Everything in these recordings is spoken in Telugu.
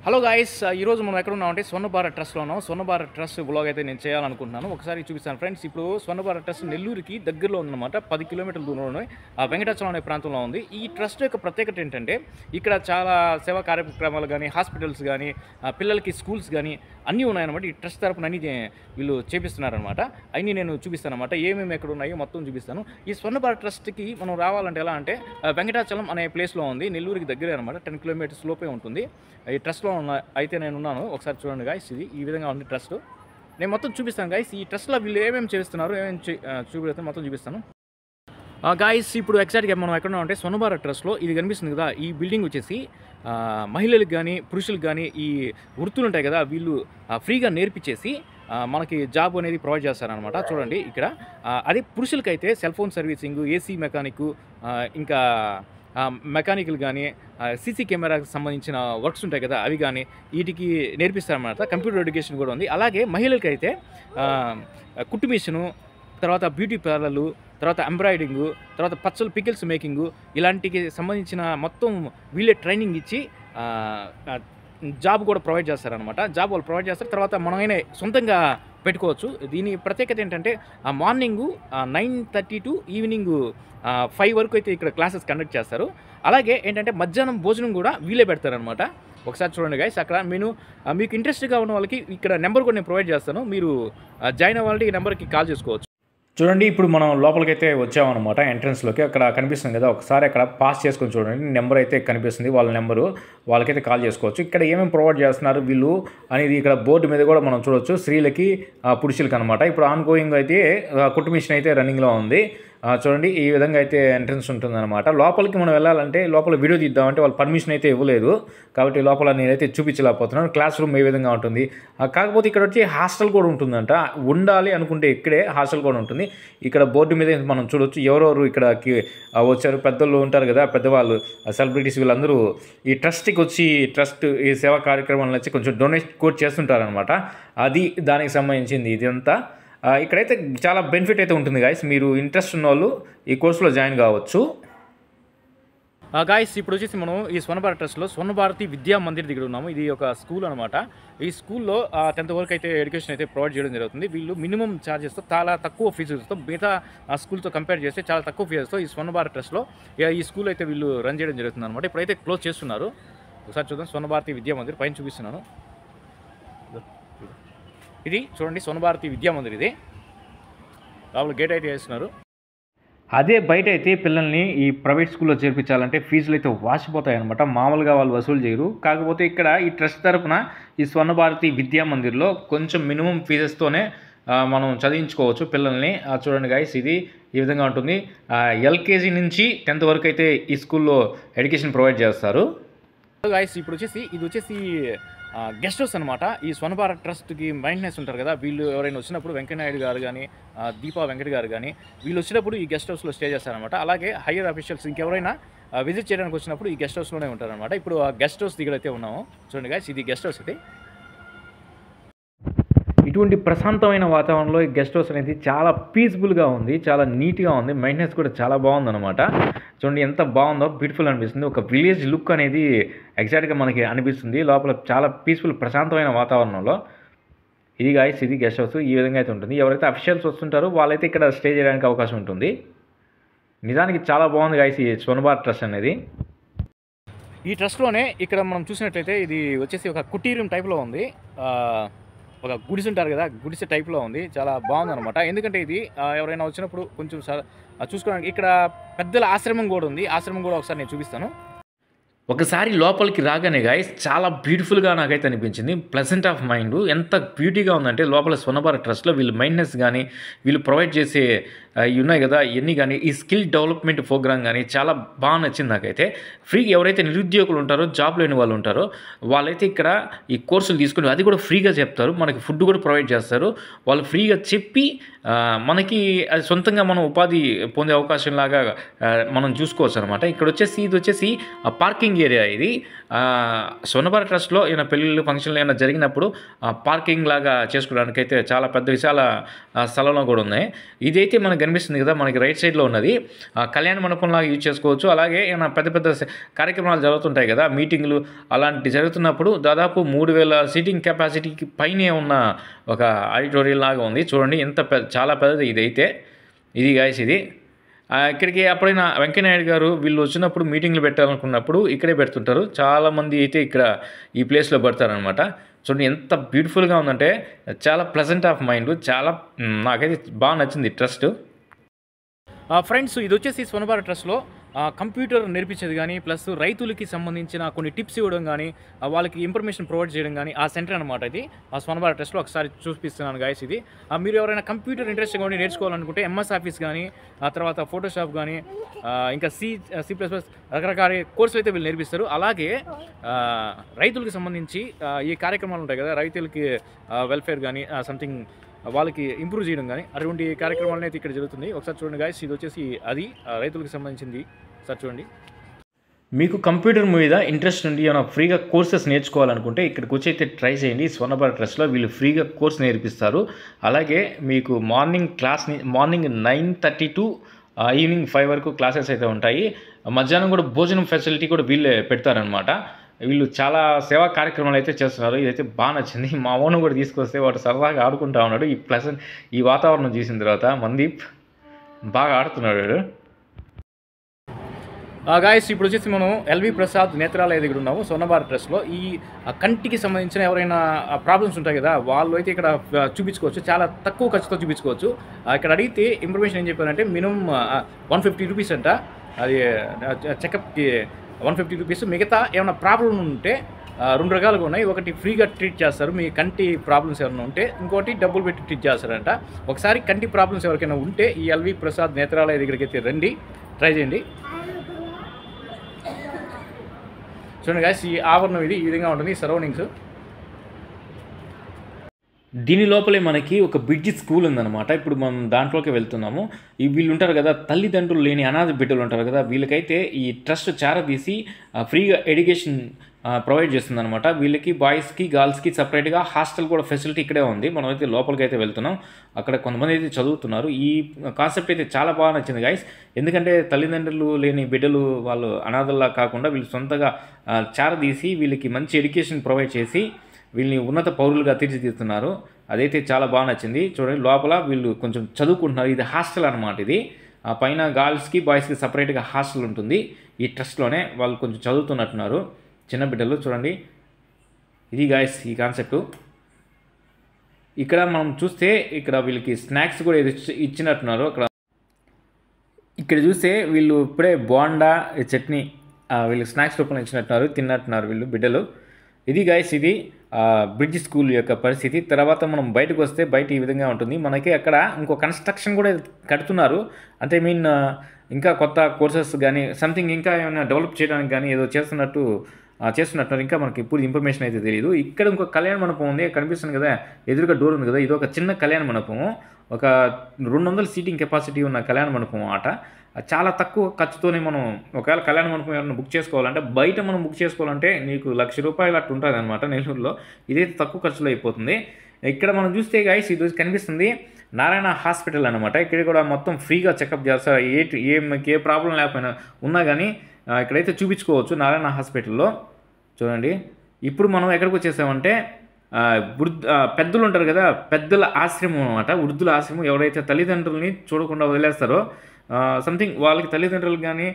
హలో గాయ్స్ ఈరోజు మనం ఎక్కడ ఉన్నామంటే స్వర్ణ భారత్ ట్రస్ట్లో ఉన్నాం. స్వర్ణ భారత్ ట్రస్ట్ బ్లాగ్ అయితే నేను చేయాలనుకుంటున్నాను. ఒకసారి చూపిస్తాను ఫ్రెండ్స్. ఇప్పుడు స్వర్ణ భారత్ ట్రస్ట్ నెల్లూరుకి దగ్గరలో ఉందన్నమాట. 10 కిలోమీటర్ల దూరంలో వెంకటాచలం అనే ప్రాంతంలో ఉంది. ఈ ట్రస్ట్ యొక్క ప్రత్యేకత ఏంటంటే ఇక్కడ చాలా సేవా కార్యక్రమాలు కానీ, హాస్పిటల్స్ కానీ, పిల్లలకి స్కూల్స్ కానీ అన్నీ ఉన్నాయన్నమాట. ఈ ట్రస్ట్ తరపున అన్నీ వీళ్ళు చేపిస్తున్నారనమాట. అన్నీ నేను చూపిస్తాను అనమాట. ఏమేమి ఎక్కడ ఉన్నాయో మొత్తం చూపిస్తాను. ఈ స్వర్ణ భారత్ ట్రస్ట్కి మనం రావాలంటే ఎలా అంటే వెంకటాచలం అనే ప్లేస్లో ఉంది. నెల్లూరుకి దగ్గరే అనమాట. 10 కిలోమీటర్స్ లోపే ఉంటుంది. ఈ ట్రస్ట్లో అయితే నేను ఉన్నాను. ఒకసారి చూడండి గాయస్. ఇది ఈ విధంగా ఉంది ట్రస్ట్. నేను మొత్తం చూపిస్తాను గాయస్. ఈ ట్రస్ట్లో వీళ్ళు ఏమేమి చేస్తున్నారు, ఏమేమి చూపిస్తాను మొత్తం చూపిస్తాను గాయస్. ఇప్పుడు ఎగ్జాక్ట్గా మనం ఎక్కడ ఉన్నామంటే స్వర్ణ భారత్ ట్రస్ట్లో ఇది కనిపిస్తుంది కదా. ఈ బిల్డింగ్ వచ్చేసి మహిళలకు కానీ పురుషులకు కానీ ఈ వృత్తులు ఉంటాయి కదా, వీళ్ళు ఫ్రీగా నేర్పించేసి మనకి జాబ్ అనేది ప్రొవైడ్ చేస్తారనమాట. చూడండి ఇక్కడ. అదే పురుషులకైతే cell phone servicing, AC mechanic, ఇంకా మెకానికల్ కానీ, సీసీ కెమెరాకి సంబంధించిన వర్క్స్ ఉంటాయి కదా, అవి కానీ వీటికి నేర్పిస్తారన్నమాట. కంప్యూటర్ ఎడ్యుకేషన్ కూడా ఉంది. అలాగే మహిళలకైతే కుట్టు మిషను, తర్వాత బ్యూటీ పార్లర్లు, తర్వాత ఎంబ్రాయిడింగు, తర్వాత పచ్చలు పికిల్స్ మేకింగు, ఇలాంటికి సంబంధించిన మొత్తం వీళ్ళే ట్రైనింగ్ ఇచ్చి జాబ్ కూడా ప్రొవైడ్ చేస్తారనమాట. జాబ్ వాళ్ళు ప్రొవైడ్ చేస్తారు. తర్వాత మనమైనా సొంతంగా పెట్టుకోవచ్చు. దీని ప్రత్యేకత ఏంటంటే మార్నింగు 9:30 టు ఈవినింగ్ 5 వరకు అయితే ఇక్కడ క్లాసెస్ కండక్ట్ చేస్తారు. అలాగే ఏంటంటే మధ్యాహ్నం భోజనం కూడా వీళ్ళే పెడతారనమాట. ఒకసారి చూడండి గైస్. అక్కడ మీకు ఇంట్రెస్ట్గా ఉన్న వాళ్ళకి ఇక్కడ నెంబర్ కూడా నేను ప్రొవైడ్ చేస్తాను. మీరు జాయిన్ అవ్వాలంటే ఈ నెంబర్కి కాల్ చేసుకోవచ్చు. చూడండి, ఇప్పుడు మనం లోపలికైతే వచ్చామన్నమాట. ఎంట్రన్స్లోకి అక్కడ కనిపిస్తుంది కదా, ఒకసారి అక్కడ పాస్ చేసుకొని చూడండి. నెంబర్ అయితే కనిపిస్తుంది, వాళ్ళ నెంబరు. వాళ్ళకైతే కాల్ చేసుకోవచ్చు. ఇక్కడ ఏమేమి ప్రొవైడ్ చేస్తున్నారు వీళ్ళు అనేది ఇక్కడ బోర్డు మీద కూడా మనం చూడవచ్చు. స్త్రీలకి పురుషులకి అనమాట. ఇప్పుడు ఆన్ గోయింగ్ అయితే కుట్టు మిషన్ అయితే రన్నింగ్లో ఉంది. చూడండి, ఈ విధంగా అయితే ఎంట్రన్స్ ఉంటుందన్నమాట. లోపలికి మనం వెళ్ళాలంటే లోపల వీడియో తీద్దామంటే వాళ్ళు పర్మిషన్ అయితే ఇవ్వలేదు. కాబట్టి లోపల నేనైతే చూపించలేకపోతున్నాను. క్లాస్ రూమ్ ఏ విధంగా ఉంటుంది. కాకపోతే ఇక్కడ వచ్చి హాస్టల్ కూడా ఉంటుందంట. ఉండాలి అనుకుంటే ఇక్కడే హాస్టల్ కూడా ఉంటుంది. ఇక్కడ బోర్డు మీద మనం చూడవచ్చు ఎవరెవరు ఇక్కడికి వచ్చారు. పెద్దలు ఉంటారు కదా, పెద్దవాళ్ళు, సెలబ్రిటీస్, వీళ్ళందరూ ఈ ట్రస్ట్కి వచ్చి ఈ సేవా కార్యక్రమాలను వచ్చి కొంచెం డొనేట్ కూడా చేస్తుంటారనమాట. అది దానికి సంబంధించింది ఇదంతా. ఇక్కడైతే చాలా బెనిఫిట్ అయితే ఉంటుంది గాయస్. మీరు ఇంట్రెస్ట్ ఉన్న వాళ్ళు ఈ కోర్సులో జాయిన్ కావచ్చు. గాయస్, ఇప్పుడు వచ్చేసి మనం ఈ స్వర్ణ భారత్ ట్రస్ట్లో స్వర్ణ భారతి విద్యా మందిర్ దగ్గర ఉన్నాము. ఇది ఒక స్కూల్ అనమాట. ఈ స్కూల్లో 10th వరకు అయితే ఎడ్యుకేషన్ అయితే ప్రొవైడ్ చేయడం జరుగుతుంది. వీళ్ళు మినిమం ఛార్జెస్తో చాలా తక్కువ ఫీజులతో, మిగతా స్కూల్తో కంపేర్ చేస్తే చాలా తక్కువ ఫీజుతో ఈ స్వర్ణ భారత్ ట్రస్ట్లో ఈ స్కూల్ అయితే వీళ్ళు రన్ చేయడం జరుగుతుంది అనమాట. ఇప్పుడైతే క్లోజ్ చేస్తున్నారు. ఒకసారి చూద్దాం. స్వర్ణ భారతి విద్యా మందిర్ పైన చూపిస్తున్నాను. ఇది చూడండి, స్వర్ణ భారతి విద్యా మందిర్. ఇది లోపల గేట్ అయితే వేస్తున్నారు. అదే బయట అయితే పిల్లల్ని ఈ ప్రైవేట్ స్కూల్లో చేర్పించాలంటే ఫీజులు అయితే వాసిపోతాయి అనమాట. మామూలుగా వాళ్ళు వసూలు చేయరు. కాకపోతే ఇక్కడ ఈ ట్రస్ట్ తరపున ఈ స్వర్ణ భారతి విద్యా మందిర్లో కొంచెం మినిమం ఫీజెస్తోనే మనం చదివించుకోవచ్చు పిల్లల్ని. చూడండి గైస్, ఇది ఈ విధంగా ఉంటుంది. ఎల్కేజీ నుంచి 10th వరకు అయితే ఈ స్కూల్లో ఎడ్యుకేషన్ ప్రొవైడ్ చేస్తారు. గైస్, ఇప్పుడు ఇది వచ్చేసి గెస్ట్ హౌస్ అనమాట. ఈ స్వర్ణ భారత్ ట్రస్ట్కి మెయింటెనెన్స్ ఉంటారు కదా, వీళ్ళు ఎవరైనా వచ్చినప్పుడు వెంకయ్యనాయుడు గారు కానీ, దీపా వెంకట గారు కానీ వీళ్ళు వచ్చినప్పుడు ఈ గెస్ట్ హౌస్లో స్టే చేస్తారనమాట. అలాగే హైయర్ అఫీషియల్స్ ఇంకెవరైనా విజిట్ చేయడానికి వచ్చినప్పుడు ఈ గెస్ట్ హౌస్లోనే ఉంటారనమాట. ఇప్పుడు ఆ గెస్ట్ హౌస్ దగ్గర అయితే ఉన్నాము. చూడండి గైస్, ఇది గెస్ట్ హౌస్. ఇది ఇటువంటి ప్రశాంతమైన వాతావరణంలో ఈ గెస్ట్ హౌస్ అనేది చాలా పీస్ఫుల్గా ఉంది, చాలా నీట్గా ఉంది. మెయింటెనెన్స్ కూడా చాలా బాగుందన్నమాట. చూడండి ఎంత బాగుందో, బ్యూటిఫుల్ అనిపిస్తుంది. ఒక విలేజ్ లుక్ అనేది ఎగ్జాక్ట్గా మనకి అనిపిస్తుంది. లోపల చాలా పీస్ఫుల్ ప్రశాంతమైన వాతావరణంలో. ఇది గాయస్, ఇది గెస్ట్ హౌస్. ఈ విధంగా అయితే ఉంటుంది. ఎవరైతే అఫీషియల్స్ వస్తుంటారో వాళ్ళైతే ఇక్కడ స్టే చేయడానికి అవకాశం ఉంటుంది. నిజానికి చాలా బాగుంది గాయస్ ఈ స్వర్ణ భారత్ ట్రస్ట్ అనేది. ఈ ట్రస్ట్లోనే ఇక్కడ మనం చూసినట్లయితే ఇది వచ్చేసి ఒక కుటీరియం టైప్లో ఉంది. ఒక గుడిసె ఉంటారు కదా, గుడిసె టైప్లో ఉంది. చాలా బాగుందన్నమాట. ఎందుకంటే ఇది ఎవరైనా వచ్చినప్పుడు కొంచెం చూసుకోవడానికి ఇక్కడ పెద్దల ఆశ్రమం కూడా ఉంది. ఆశ్రమం కూడా ఒకసారి నేను చూపిస్తాను. ఒకసారి లోపలికి రాగానే గాయస్ చాలా బ్యూటిఫుల్గా నాకైతే అనిపించింది. ప్లెజెంట్ ఆఫ్ మైండ్ ఎంత బ్యూటీగా ఉందంటే లోపల స్వర్ణ భారత్ ట్రస్ట్లో వీళ్ళు మెయింటెనెన్స్ కానీ, వీళ్ళు ప్రొవైడ్ చేసే ఉన్నాయి కదా ఇవన్నీ కానీ, ఈ స్కిల్ డెవలప్మెంట్ ప్రోగ్రామ్ కానీ చాలా బాగా నచ్చింది నాకైతే. ఫ్రీగా ఎవరైతే నిరుద్యోగులు ఉంటారో, జాబ్ లేని వాళ్ళు ఉంటారో వాళ్ళైతే ఇక్కడ ఈ కోర్సులు తీసుకుని అది కూడా ఫ్రీగా చెప్తారు. మనకి ఫుడ్ కూడా ప్రొవైడ్ చేస్తారు. వాళ్ళు ఫ్రీగా చెప్పి మనకి అది సొంతంగా మనం ఉపాధి పొందే అవకాశం లాగా మనం చూసుకోవచ్చు అనమాట. ఇక్కడ ఇది వచ్చేసి పార్కింగ్ ఏరియా. ఇది స్వర్ణ భారత్ ట్రస్ట్లో ఏమైనా పెళ్ళిళ్ళు, ఫంక్షన్లు ఏమైనా జరిగినప్పుడు పార్కింగ్ లాగా చేసుకోవడానికి అయితే చాలా పెద్ద విశాల స్థలంలో కూడా ఉన్నాయి. ఇదైతే మనకి కనిపిస్తుంది కదా మనకి రైట్ సైడ్లో ఉన్నది కళ్యాణ మండపంలాగా యూజ్ చేసుకోవచ్చు. అలాగే ఏమైనా పెద్ద పెద్ద కార్యక్రమాలు జరుగుతుంటాయి కదా, మీటింగ్లు అలాంటివి జరుగుతున్నప్పుడు దాదాపు 3000 సీటింగ్ కెపాసిటీకి పైనే ఉన్న ఒక ఆడిటోరియం లాగా ఉంది. చూడండి ఎంత చాలా పెద్దది ఇదైతే. ఇది గాయస్ ఇది. ఇక్కడికి ఎప్పుడైనా వెంకయ్యనాయుడు గారు వీళ్ళు వచ్చినప్పుడు మీటింగ్లు పెట్టాలనుకున్నప్పుడు ఇక్కడే పెడుతుంటారు. చాలామంది అయితే ఇక్కడ ఈ ప్లేస్లో పెడతారనమాట. చూడండి ఎంత బ్యూటిఫుల్గా ఉందంటే చాలా ప్లెజెంట్ ఆఫ్ మైండ్. చాలా నాకైతే బాగా నచ్చింది ట్రస్ట్. ఫ్రెండ్స్ ఇది వచ్చేసి స్వర్ణభారత ట్రస్ట్లో కంప్యూటర్ నేర్పించేది కానీ ప్లస్ రైతులకి సంబంధించిన కొన్ని టిప్స్ ఇవ్వడం కానీ వాళ్ళకి ఇన్ఫర్మేషన్ ప్రొవైడ్ చేయడం కానీ ఆ సెంటర్ అనమాట ఇది. ఆ స్వర్ణభారత ట్రస్ట్లో ఒకసారి చూపిస్తున్నాను గాయస్ ఇది. మీరు ఎవరైనా కంప్యూటర్ ఇంట్రెస్ట్గా ఉండి నేర్చుకోవాలనుకుంటే ఎంఎస్ ఆఫీస్ కానీ ఆ తర్వాత ఫోటోషాప్ కానీ ఇంకా C++ రకరకాల కోర్సులు అయితే వీళ్ళు నేర్పిస్తారు. అలాగే రైతులకు సంబంధించి ఈ కార్యక్రమాలు ఉంటాయి కదా, రైతులకి వెల్ఫేర్ కానీ సంథింగ్ వాళ్ళకి ఇంప్రూవ్ చేయడం కానీ అటువంటి కార్యక్రమాలను అయితే ఇక్కడ జరుగుతుంది. ఒకసారి చూడండి గాయస్, ఇది వచ్చేసి అది రైతులకు సంబంధించింది. ఒకసారి చూడండి. మీకు కంప్యూటర్ మీద ఇంట్రెస్ట్ ఉండి ఏమైనా ఫ్రీగా కోర్సెస్ నేర్చుకోవాలనుకుంటే ఇక్కడికి వచ్చి అయితే ట్రై చేయండి. స్వర్ణభారత ట్రస్ట్లో వీళ్ళు ఫ్రీగా కోర్స్ నేర్పిస్తారు. అలాగే మీకు మార్నింగ్ 9:30 to ఈవినింగ్ 5 వరకు క్లాసెస్ అయితే ఉంటాయి. మధ్యాహ్నం కూడా భోజనం ఫెసిలిటీ కూడా వీళ్ళే పెడతారనమాట. వీళ్ళు చాలా సేవా కార్యక్రమాలు అయితే చేస్తున్నారు. ఇదైతే బాగా నచ్చింది. మా ఓన్ కూడా తీసుకొస్తే వాడు సరదాగా ఆడుకుంటా ఉన్నాడు. ఈ వాతావరణం చూసిన తర్వాత మందీప్ బాగా ఆడుతున్నాడు. గాయస్ ఇప్పుడు వచ్చేసి మనం ఎల్వి ప్రసాద్ నేత్రాలయ దగ్గర ఉన్నాము స్వర్ణభారత ట్రస్ట్లో. ఈ కంటికి సంబంధించిన ఎవరైనా ప్రాబ్లమ్స్ ఉంటాయి కదా, వాళ్ళు అయితే ఇక్కడ చూపించుకోవచ్చు. చాలా తక్కువ ఖర్చుతో చూపించుకోవచ్చు. ఇక్కడ అడిగితే ఇన్ఫర్మేషన్ ఏం చెప్పారంటే మినిమం 150 రూపీస్ అంట. అది చెకప్కి 150 రూపీస్. మిగతా ఏమైనా ప్రాబ్లం ఉంటే 2 రకాలుగా ఉన్నాయి. ఒకటి ఫ్రీగా ట్రీట్ చేస్తారు మీ కంటి ప్రాబ్లమ్స్ ఏమైనా ఉంటే, ఇంకోటి డబ్బులు పెట్టి ట్రీట్ చేస్తారంట. ఒకసారి కంటి ప్రాబ్లమ్స్ ఎవరికైనా ఉంటే ఈ ఎల్వి ప్రసాద్ నేత్రాలయ దగ్గరికి అయితే రండి, ట్రై చేయండి. చూడండి గాయస్, ఈ ఆవరణం ఇది ఈ విధంగా ఉంటుంది సరౌండింగ్స్. దీని లోపలే మనకి ఒక బ్రిడ్జ్ స్కూల్ ఉందన్నమాట. ఇప్పుడు మనం దాంట్లోకి వెళ్తున్నాము. వీళ్ళు ఉంటారు కదా, తల్లిదండ్రులు లేని అనాథ బిడ్డలు ఉంటారు కదా, వీళ్ళకైతే ఈ ట్రస్ట్ చారదీసి ఫ్రీగా ఎడ్యుకేషన్ ప్రొవైడ్ చేస్తుందన్నమాట. వీళ్ళకి బాయ్స్కి గర్ల్స్కి సపరేట్గా హాస్టల్ కూడా ఫెసిలిటీ ఇక్కడే ఉంది. మనమైతే లోపలికి అయితే వెళ్తున్నాం. అక్కడ కొంతమంది అయితే చదువుతున్నారు. ఈ కాన్సెప్ట్ అయితే చాలా బాగా నచ్చింది గాయస్. ఎందుకంటే తల్లిదండ్రులు లేని బిడ్డలు వాళ్ళు అనాథల్లా కాకుండా వీళ్ళు సొంతగా చారదీసి వీళ్ళకి మంచి ఎడ్యుకేషన్ ప్రొవైడ్ చేసి వీళ్ళని ఉన్నత పౌరులుగా తీర్చిదిద్దుతున్నారు. అదైతే చాలా బాగా నచ్చింది. చూడండి లోపల వీళ్ళు కొంచెం చదువుకుంటున్నారు. ఇది హాస్టల్ అనమాట. ఇది పైన గర్ల్స్కి బాయ్స్కి సపరేట్గా హాస్టల్ ఉంటుంది. ఈ ట్రస్ట్లోనే వాళ్ళు కొంచెం చదువుతున్నట్టున్నారు చిన్న బిడ్డలు. చూడండి ఇది గాయస్ ఈ కాన్సెప్టు. ఇక్కడ మనం చూస్తే ఇక్కడ వీళ్ళకి స్నాక్స్ కూడా ఇచ్చినట్టున్నారు. ఇక్కడ చూస్తే వీళ్ళు ఇప్పుడే బోండా చట్నీ వీళ్ళు స్నాక్స్ రూపంలో ఇచ్చినట్టున్నారు, తిన్నట్టున్నారు వీళ్ళు బిడ్డలు. ఇది గాయస్ ఇది బ్రిడ్జ్ స్కూల్ యొక్క పరిస్థితి. తర్వాత మనం బయటకు వస్తే బయట ఈ విధంగా ఉంటుంది. మనకి అక్కడ ఇంకో కన్స్ట్రక్షన్ కూడా కడుతున్నారు. అంటే ఇంకా కొత్త కోర్సెస్ కానీ సంథింగ్ ఇంకా ఏమైనా డెవలప్ చేయడానికి కానీ ఏదో చేస్తున్నట్టు ఇంకా మనకి ఇప్పుడు ఇన్ఫర్మేషన్ అయితే తెలియదు. ఇక్కడ ఇంకో కళ్యాణ మండపం ఉంది కనిపిస్తుంది కదా, ఎదురుగా డోర్ ఉంది కదా, ఇది ఒక చిన్న కళ్యాణ మండపము. ఒక 200 సీటింగ్ కెపాసిటీ ఉన్న కళ్యాణ మండపం ఆట. చాలా తక్కువ ఖర్చుతోనే మనం ఒకవేళ కళ్యాణ మండపం ఎవరైనా బుక్ చేసుకోవాలంటే బయట మనం బుక్ చేసుకోవాలంటే నీకు ₹1,00,000 అట్టు ఉంటుంది అనమాట నెల్లూరులో. ఇదైతే తక్కువ ఖర్చులో అయిపోతుంది. ఇక్కడ మనం చూస్తే గాయస్ ఇది కనిపిస్తుంది నారాయణ హాస్పిటల్ అనమాట. ఇక్కడ కూడా మొత్తం ఫ్రీగా చెకప్ చేస్తారు. ఏ ప్రాబ్లం లేకపోయినా ఉన్నా కానీ ఇక్కడైతే చూపించుకోవచ్చు నారాయణ హాస్పిటల్లో. చూడండి ఇప్పుడు మనం ఎక్కడికి వచ్చేసామంటే పెద్దలు ఉంటారు కదా, పెద్దల ఆశ్రమం అనమాట. వృద్ధుల ఆశ్రమం. ఎవరైతే తల్లిదండ్రులని చూడకుండా వదిలేస్తారో సంథింగ్ వాళ్ళకి తల్లిదండ్రులు కానీ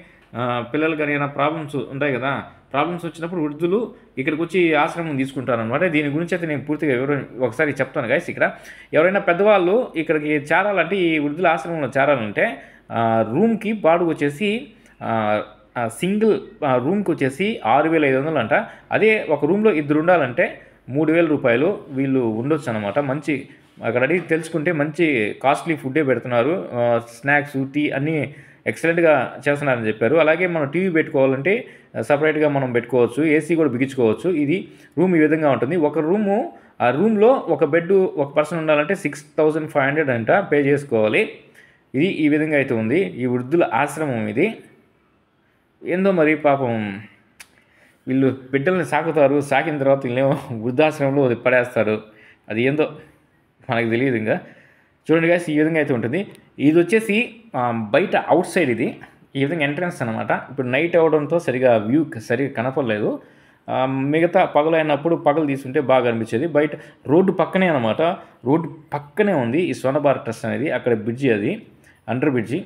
పిల్లలు కానీ ఏమైనా ప్రాబ్లమ్స్ ఉంటాయి కదా, ప్రాబ్లమ్స్ వచ్చినప్పుడు వృద్ధులు ఇక్కడికి వచ్చి ఆశ్రమం తీసుకుంటారనమాట. దీని గురించి అయితే నేను పూర్తిగా ఒకసారి చెప్తాను గాయస్. ఇక్కడ ఎవరైనా పెద్దవాళ్ళు ఇక్కడికి చేరాలంటే ఈ వృద్ధుల ఆశ్రమంలో చేరాలంటే రూమ్కి బాడుగు వచ్చేసి సింగిల్ రూమ్కి వచ్చేసి 6,500 అంట. అదే ఒక రూమ్లో 2 ఉండాలంటే ₹3,000 వీళ్ళు ఉండొచ్చు అనమాట. మంచి అక్కడ అడిగి తెలుసుకుంటే మంచి కాస్ట్లీ ఫుడ్డే పెడుతున్నారు. స్నాక్స్ టీ అన్నీ ఎక్సలెంట్గా చేస్తున్నారని చెప్పారు. అలాగే మనం టీవీ పెట్టుకోవాలంటే సపరేట్గా మనం పెట్టుకోవచ్చు. ఏసీ కూడా బిగించుకోవచ్చు. ఇది రూమ్ ఈ విధంగా ఉంటుంది. ఒక రూము ఆ రూమ్లో ఒక బెడ్ ఒక పర్సన్ ఉండాలంటే 6,500 అంట పే చేసుకోవాలి. ఇది ఈ విధంగా అయితే ఉంది ఈ వృద్ధుల ఆశ్రమం. ఇది ఏందో మరి పాపం వీళ్ళు బిడ్డల్ని సాకుతారు. సాకిన తర్వాత వీళ్ళేమో వృద్ధాశ్రమంలో పడేస్తారు. అది ఏందో మనకు తెలియదు. ఇంకా చూడండి గాయస్ ఈ విధంగా అయితే ఉంటుంది. ఇది వచ్చేసి బయట అవుట్ సైడ్ ఇది ఈ విధంగా ఎంట్రన్స్ అనమాట. ఇప్పుడు నైట్ అవ్వడంతో సరిగా వ్యూ సరిగా కనపడలేదు. మిగతా పగలు అయినప్పుడు పగలు తీసుకుంటే బాగా అనిపించేది. బయట రోడ్డు పక్కనే అనమాట, రోడ్డు పక్కనే ఉంది ఈ స్వర్ణభారత్ ట్రస్ట్ అనేది. అక్కడ బ్రిడ్జి, అది అండర్ బ్రిడ్జి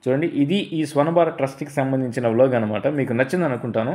చూడండి. ఇది ఈ స్వర్ణభారత్ ట్రస్ట్కి సంబంధించిన వ్లాగ్ అనమాట. మీకు నచ్చింది అనుకుంటాను.